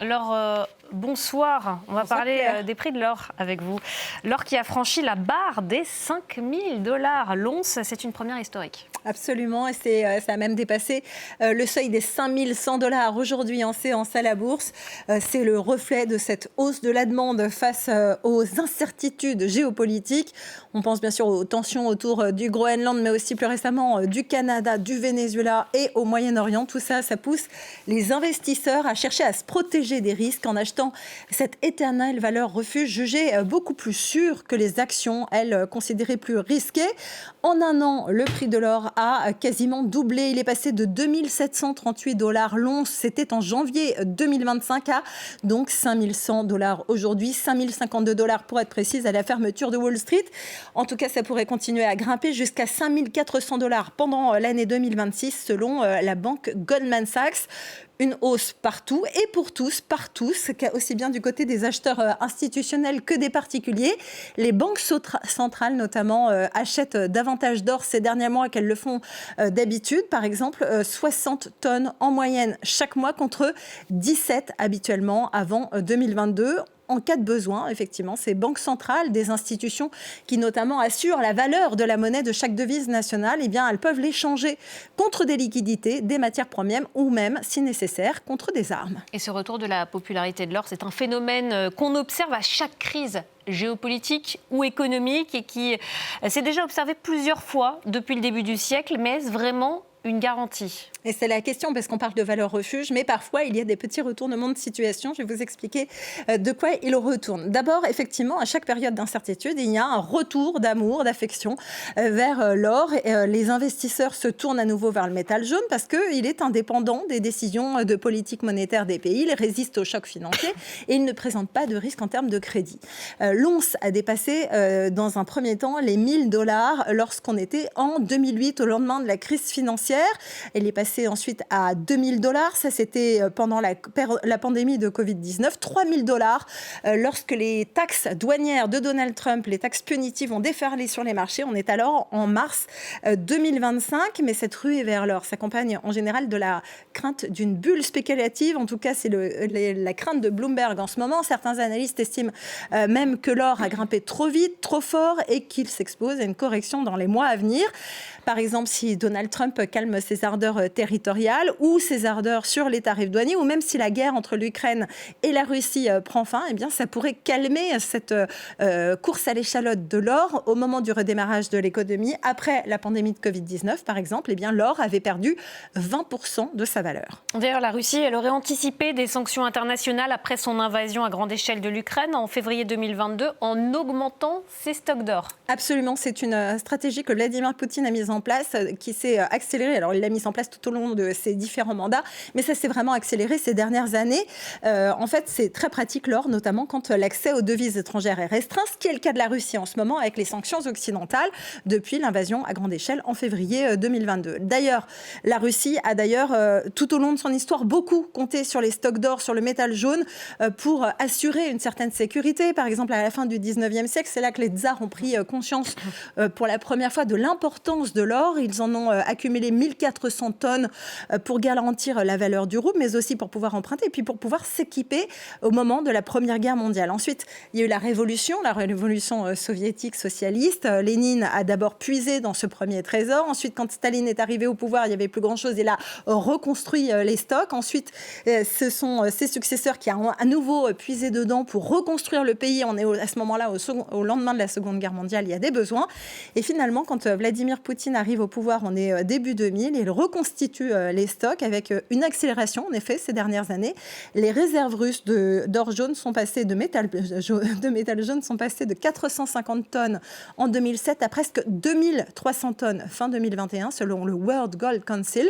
Alors, bonsoir. On va parler des prix de l'or avec vous. L'or qui a franchi la barre des 5 000 $. L'once, c'est une première historique. Absolument, et ça a même dépassé le seuil des 5 100 $ aujourd'hui en séance à la bourse. C'est le reflet de cette hausse de la demande face aux incertitudes géopolitiques. On pense bien sûr aux tensions autour du Groenland, mais aussi plus récemment du Canada, du Venezuela et au Moyen-Orient. Tout ça, ça pousse les investisseurs à chercher à se protéger des risques en achetant cette éternelle valeur refuge jugée beaucoup plus sûre que les actions, elles considérées plus risquées. En un an, le prix de l'or a quasiment doublé. Il est passé de 2 738 $ l'once, c'était en janvier 2025, à donc 5 100 $ aujourd'hui, 5 052 $ pour être précise à la fermeture de Wall Street. En tout cas, ça pourrait continuer à grimper jusqu'à 5 400 $ pendant l'année 2026 selon la banque Goldman Sachs. Une hausse partout et pour tous, aussi bien du côté des acheteurs institutionnels que des particuliers. Les banques centrales notamment achètent davantage d'or ces derniers mois qu'elles le font d'habitude. Par exemple, 60 tonnes en moyenne chaque mois contre 17 habituellement avant 2022. En cas de besoin, effectivement, ces banques centrales, des institutions qui notamment assurent la valeur de la monnaie de chaque devise nationale, eh bien, elles peuvent l'échanger contre des liquidités, des matières premières ou même, si nécessaire, contre des armes. Et ce retour de la popularité de l'or, c'est un phénomène qu'on observe à chaque crise géopolitique ou économique et qui s'est déjà observé plusieurs fois depuis le début du siècle. Mais est-ce vraiment une garantie ? Et c'est la question, parce qu'on parle de valeur refuge, mais parfois il y a des petits retournements de situation. Je vais vous expliquer de quoi il retourne. D'abord, effectivement, à chaque période d'incertitude, il y a un retour d'amour, d'affection vers l'or. Les investisseurs se tournent à nouveau vers le métal jaune parce qu'il est indépendant des décisions de politique monétaire des pays. Il résiste aux chocs financiers et il ne présente pas de risque en termes de crédit. L'once a dépassé dans un premier temps les 1 000 $ lorsqu'on était en 2008 au lendemain de la crise financière. Elle est passée ensuite à 2 000 $. Ça, c'était pendant la pandémie de Covid-19. 3 000 $ lorsque les taxes douanières de Donald Trump, les taxes punitives, ont déferlé sur les marchés. On est alors en mars 2025. Mais cette ruée vers l'or s'accompagne en général de la crainte d'une bulle spéculative. En tout cas, c'est la crainte de Bloomberg en ce moment. Certains analystes estiment même que l'or a grimpé trop vite, trop fort et qu'il s'expose à une correction dans les mois à venir. Par exemple, si Donald Trump calme ses ardeurs territoriales ou ses ardeurs sur les tarifs douaniers, ou même si la guerre entre l'Ukraine et la Russie prend fin, eh bien, ça pourrait calmer cette course à l'échalote de l'or au moment du redémarrage de l'économie. Après la pandémie de Covid-19, par exemple, eh bien, l'or avait perdu 20% de sa valeur. D'ailleurs, la Russie, elle aurait anticipé des sanctions internationales après son invasion à grande échelle de l'Ukraine en février 2022 en augmentant ses stocks d'or. Absolument, c'est une stratégie que Vladimir Poutine a mise en place, qui s'est accélérée. Alors, il l'a mise en place tout au long de ses différents mandats, mais ça s'est vraiment accéléré ces dernières années. En fait, c'est très pratique l'or, notamment quand l'accès aux devises étrangères est restreint, ce qui est le cas de la Russie en ce moment avec les sanctions occidentales depuis l'invasion à grande échelle en février 2022. D'ailleurs, la Russie a tout au long de son histoire beaucoup compté sur les stocks d'or, sur le métal jaune pour assurer une certaine sécurité. Par exemple, à la fin du 19e siècle, c'est là que les tsars ont pris conscience pour la première fois de l'importance de l'or. Ils en ont accumulé 1400 tonnes pour garantir la valeur du rouble, mais aussi pour pouvoir emprunter et puis pour pouvoir s'équiper au moment de la Première Guerre mondiale. Ensuite, il y a eu la révolution soviétique socialiste. Lénine a d'abord puisé dans ce premier trésor. Ensuite, quand Staline est arrivé au pouvoir, il n'y avait plus grand-chose. Il a reconstruit les stocks. Ensuite, ce sont ses successeurs qui ont à nouveau puisé dedans pour reconstruire le pays. On est à ce moment-là, au lendemain de la Seconde Guerre mondiale, il y a des besoins. Et finalement, quand Vladimir Poutine arrive au pouvoir, on est début 2000, il reconstitue les stocks avec une accélération, en effet, ces dernières années. Les réserves russes d'or jaune sont passées, de métal jaune sont passées de 450 tonnes en 2007 à presque 2300 tonnes fin 2021, selon le World Gold Council.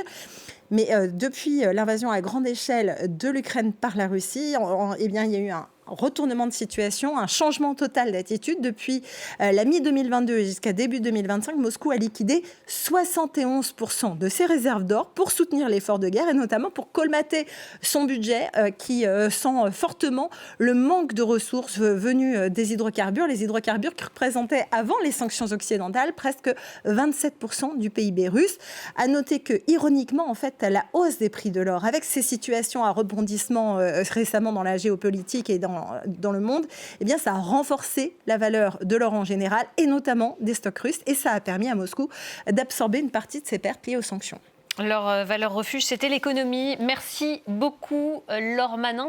Mais depuis l'invasion à grande échelle de l'Ukraine par la Russie, eh bien, il y a eu un retournement de situation, un changement total d'attitude. Depuis la mi-2022 jusqu'à début 2025, Moscou a liquidé 71% de ses réserves d'or pour soutenir l'effort de guerre et notamment pour colmater son budget qui sent fortement le manque de ressources venues des hydrocarbures. Les hydrocarbures qui représentaient avant les sanctions occidentales presque 27% du PIB russe. À noter que, ironiquement, en fait, fait, la hausse des prix de l'or, avec ces situations à rebondissement récemment dans la géopolitique et dans le monde, eh bien, ça a renforcé la valeur de l'or en général, et notamment des stocks russes, et ça a permis à Moscou d'absorber une partie de ses pertes liées aux sanctions. Leur valeur refuge, c'était l'économie. Merci beaucoup, Laure Manin.